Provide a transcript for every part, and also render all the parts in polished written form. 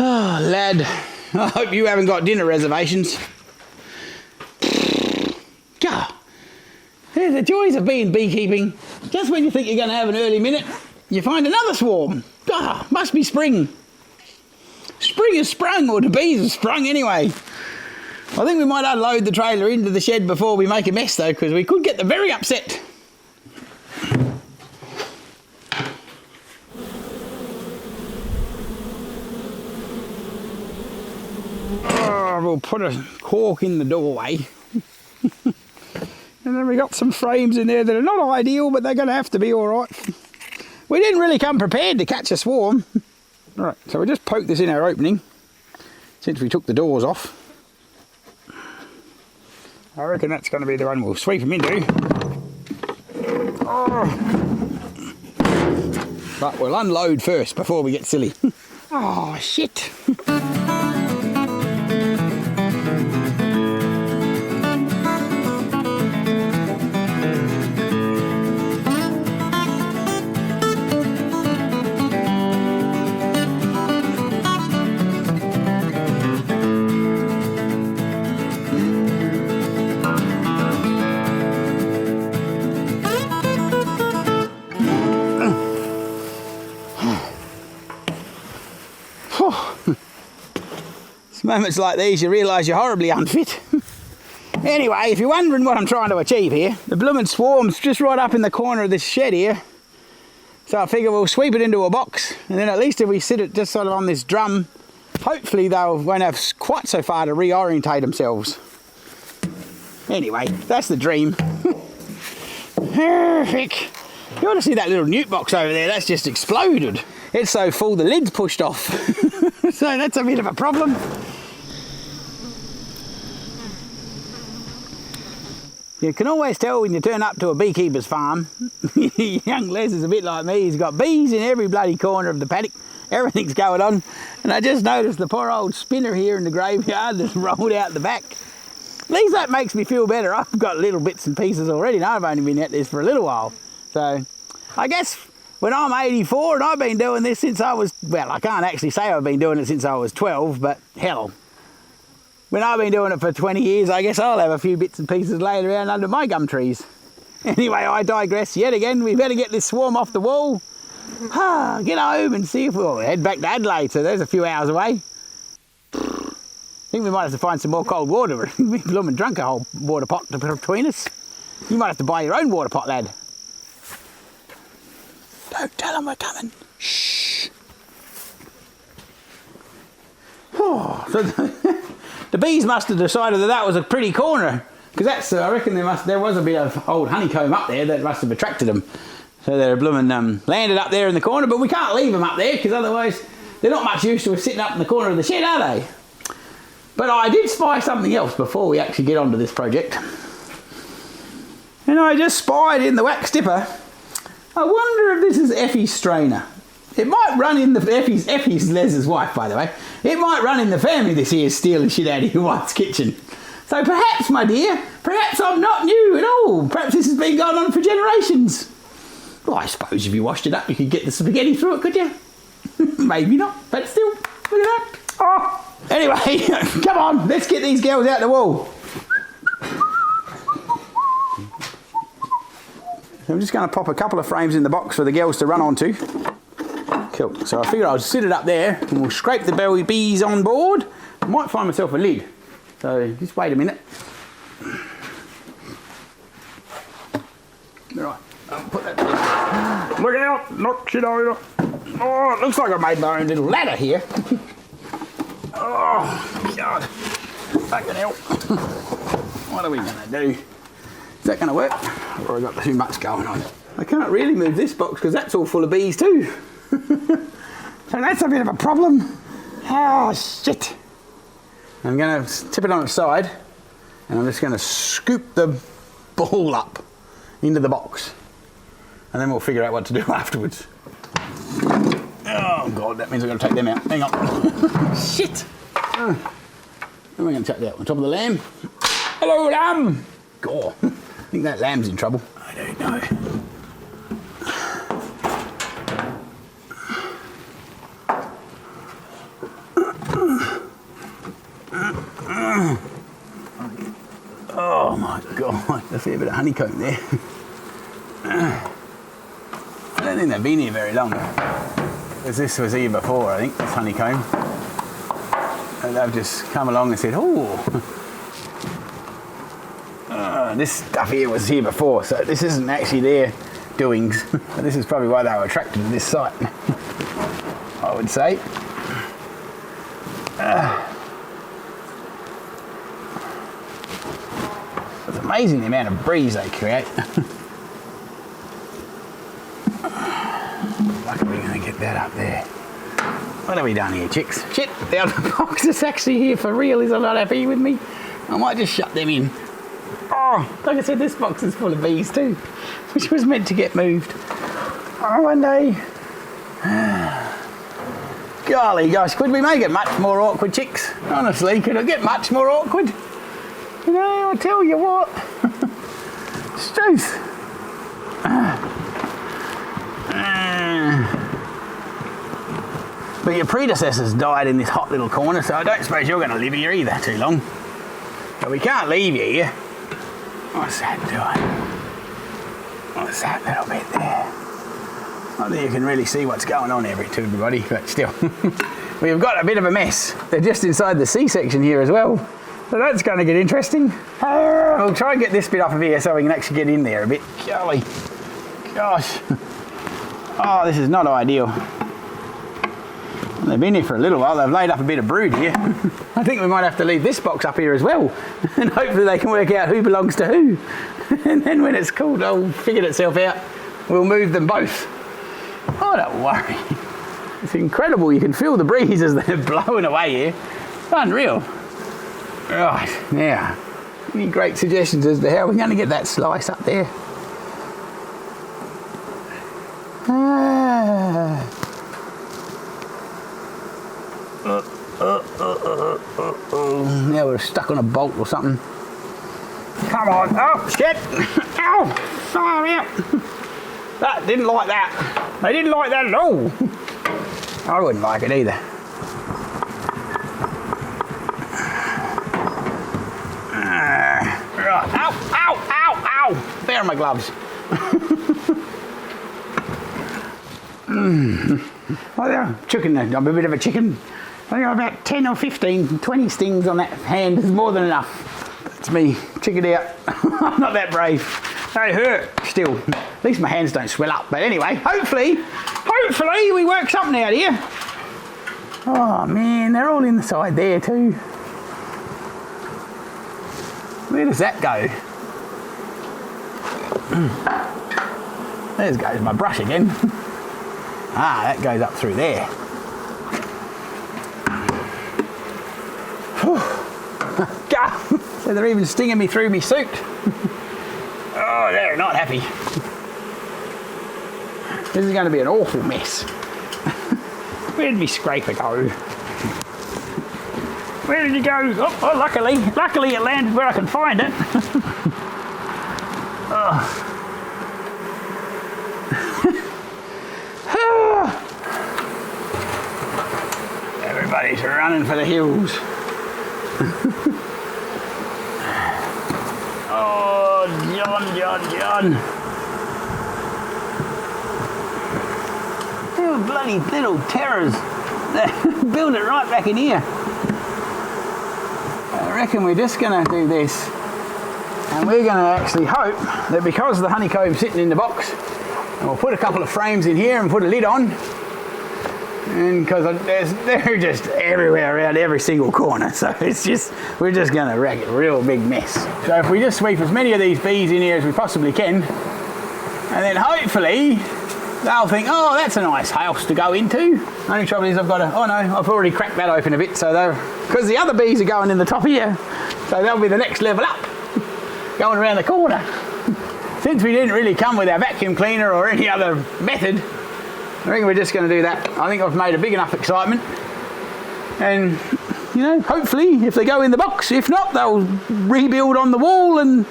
Oh, lad, I hope you haven't got dinner reservations. God, there's the joys of being beekeeping. Just when you think you're going to have an early minute, you find another swarm. God, must be spring. Spring has sprung, or the bees have sprung anyway. I think we might unload the trailer into the shed before we make a mess though, because we could get them very upset. Oh, we'll put a cork in the doorway. And then we got some frames in there that are not ideal, but they're going to have to be alright. We didn't really come prepared to catch a swarm. Alright, so we just poke this in our opening, since we took the doors off. I reckon that's going to be the one we'll sweep them into. Oh. But we'll unload first before we get silly. Oh, shit. Moments like these you realise you're horribly unfit. Anyway, if you're wondering what I'm trying to achieve here, the blooming swarm's just right up in the corner of this shed here. So I figure we'll sweep it into a box, and then at least if we sit it just sort of on this drum, hopefully they won't have quite so far to reorientate themselves. Anyway, that's the dream. Heck. You ought to see that little newt box over there, that's just exploded. It's so full the lid's pushed off. So that's a bit of a problem. You can always tell when you turn up to a beekeeper's farm. Young Les is a bit like me. He's got bees in every bloody corner of the paddock. Everything's going on. And I just noticed the poor old spinner here in the graveyard just rolled out the back. At least that makes me feel better. I've got little bits and pieces already, and I've only been at this for a little while. So I guess when I'm 84 and I've been doing this since I was, well, I can't actually say I've been doing it since I was 12, but hell, when I've been doing it for 20 years, I guess I'll have a few bits and pieces laying around under my gum trees. Anyway, I digress yet again. We better get this swarm off the wall. Get home and see if we'll head back to Adelaide, so there's a few hours away. I think we might have to find some more cold water. We've blooming drunk a whole water pot between us. You might have to buy your own water pot, lad. Don't tell them we're coming. Shh. Oh, so the bees must have decided that that was a pretty corner, because that's, I reckon there was a bit of old honeycomb up there that must have attracted them. So they're blooming landed up there in the corner, but we can't leave them up there because otherwise they're not much use to us sitting up in the corner of the shed, are they? But I did spy something else before we actually get onto this project. And I just spied in the wax dipper. I wonder if this is Effie's strainer. It might run in the Effie's Les's wife, by the way. It might run in the family, this here stealing shit out of your wife's kitchen. So perhaps, my dear, perhaps I'm not new at all. Perhaps this has been going on for generations. Well, I suppose if you washed it up, you could get the spaghetti through it, could you? Maybe not, but still, look at that. Oh. Anyway, come on, let's get these girls out the wall. I'm just going to pop a couple of frames in the box for the girls to run onto. Cool. So I figure I'll sit it up there and we'll scrape the belly bees on board. I might find myself a lid. So just wait a minute. Right, I'll put that down. Look out, knock shit over. Oh, it looks like I made my own little ladder here. Oh, God. Fucking hell. What are we going to do? Is that going to work? Or have I got too much going on? I can't really move this box because that's all full of bees too. So that's a bit of a problem. Oh, shit. I'm going to tip it on its side and I'm just going to scoop the ball up into the box. And then we'll figure out what to do afterwards. Oh, God, that means I've got to take them out. Hang on. Shit. Where am I going to chuck that on top of the lamb? Hello, lamb. God. I think that lamb's in trouble. I don't know. fair bit of honeycomb there. I don't think they've been here very long. Because this was here before, I think, this honeycomb. And they've just come along and said, oh, this stuff here was here before, so this isn't actually their doings. This is probably why they were attracted to this site, I would say. It's amazing the amount of breeze they create. Luckily we're going to get that up there. What have we done here, chicks? Shit, the other box is actually here for real. Is not happy with me. I might just shut them in. Oh, like I said, this box is full of bees too, which was meant to get moved. Oh, one day. Golly gosh, could we make it much more awkward, chicks? Honestly, could it get much more awkward? You know, I tell you what. It's truth. But your predecessors died in this hot little corner, so I don't suppose you're going to live here either too long. But we can't leave you here. What's that doing? What's that little bit there? Not that you can really see what's going on here to everybody, but still. We've got a bit of a mess. They're just inside the C-section here as well. So that's going to get interesting. We'll try and get this bit off of here so we can actually get in there a bit. Golly. Gosh. Oh, this is not ideal. They've been here for a little while. They've laid up a bit of brood here. I think we might have to leave this box up here as well. And hopefully they can work out who belongs to who. And then when it's cool, it'll figure itself out. We'll move them both. Oh, don't worry. It's incredible. You can feel the breeze as they're blowing away here. It's unreal. Right, now, any great suggestions as to how we're going to get that slice up there? Now we're stuck on a bolt or something. Come on. Oh, shit. Ow. Far out. That didn't like that. They didn't like that at all. I wouldn't like it either. Right. Ow, ow, ow, ow. There are my gloves. Oh, they're chicken. I'm a bit of a chicken. I got about 10 or 15, 20 stings on that hand. Is more than enough. That's me. Chicken out. I'm not that brave. They hurt still. At least my hands don't swell up. But anyway, hopefully we work something out here. Oh man, they're all inside there too. Where does that go? There goes my brush again. Ah, that goes up through there. So they're even stinging me through my suit. Oh, they're not happy. This is going to be an awful mess. Where did my scraper go? Where did he go? Oh, luckily it landed where I can find it. Everybody's running for the hills. Oh, John. You bloody little terrors. Build it right back in here. I reckon we're just going to do this. And we're going to actually hope that because the honeycomb's sitting in the box, and we'll put a couple of frames in here and put a lid on. And because they're just everywhere around every single corner, so we're just going to wreck it, a real big mess. So if we just sweep as many of these bees in here as we possibly can, and then hopefully they'll think, oh, that's a nice house to go into. Only trouble is I've already cracked that open a bit, so because the other bees are going in the top here, so that'll be the next level up, going around the corner. Since we didn't really come with our vacuum cleaner or any other method, I think we're just going to do that. I think I've made a big enough excitement. And, hopefully, if they go in the box, if not, they'll rebuild on the wall and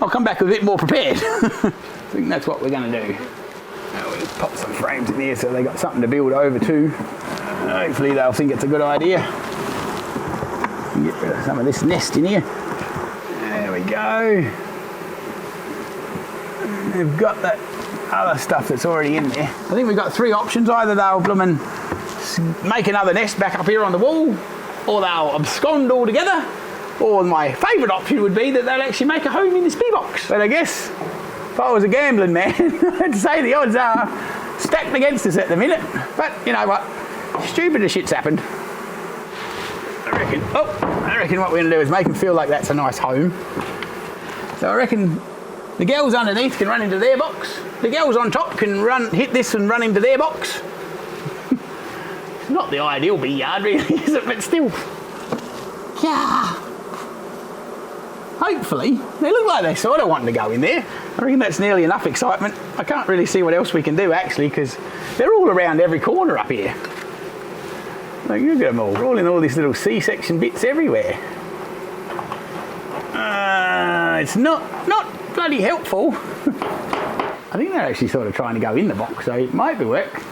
I'll come back a bit more prepared. I think that's what we're going to do. Now we'll pop some frames in here so they got something to build over to. Hopefully they'll think it's a good idea. Get rid of some of this nest in here. There we go. we've got that other stuff that's already in there. I think we've got three options. Either they'll bloomin' make another nest back up here on the wall, or they'll abscond altogether, or my favourite option would be that they'll actually make a home in this bee box. But I guess if I was a gambling man, I'd say the odds are stacked against us at the minute. But you know what? Stupider shit's happened. I reckon what we're going to do is make them feel like that's a nice home. So I reckon the girls underneath can run into their box. The girls on top can hit this and run into their box. It's not the ideal bee yard really, is it? But still. Yeah. Hopefully, they look like they sort of want to go in there. I reckon that's nearly enough excitement. I can't really see what else we can do actually, because they're all around every corner up here. Like, look at them all. They're all in all these little C-section bits everywhere. It's not bloody helpful. I think they're actually sort of trying to go in the box, so it might be work.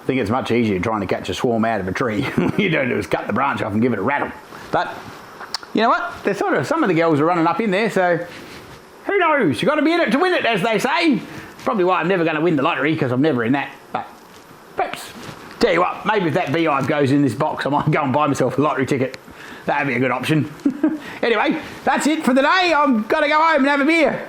I think it's much easier trying to catch a swarm out of a tree. What you don't do is cut the branch off and give it a rattle. But you know what? They're some of the girls are running up in there, so who knows? You've got to be in it to win it, as they say. Probably why I'm never going to win the lottery, because I'm never in that. But perhaps, tell you what, maybe if that beehive goes in this box, I might go and buy myself a lottery ticket. That'd be a good option. Anyway, that's it for the day. I've got to go home and have a beer.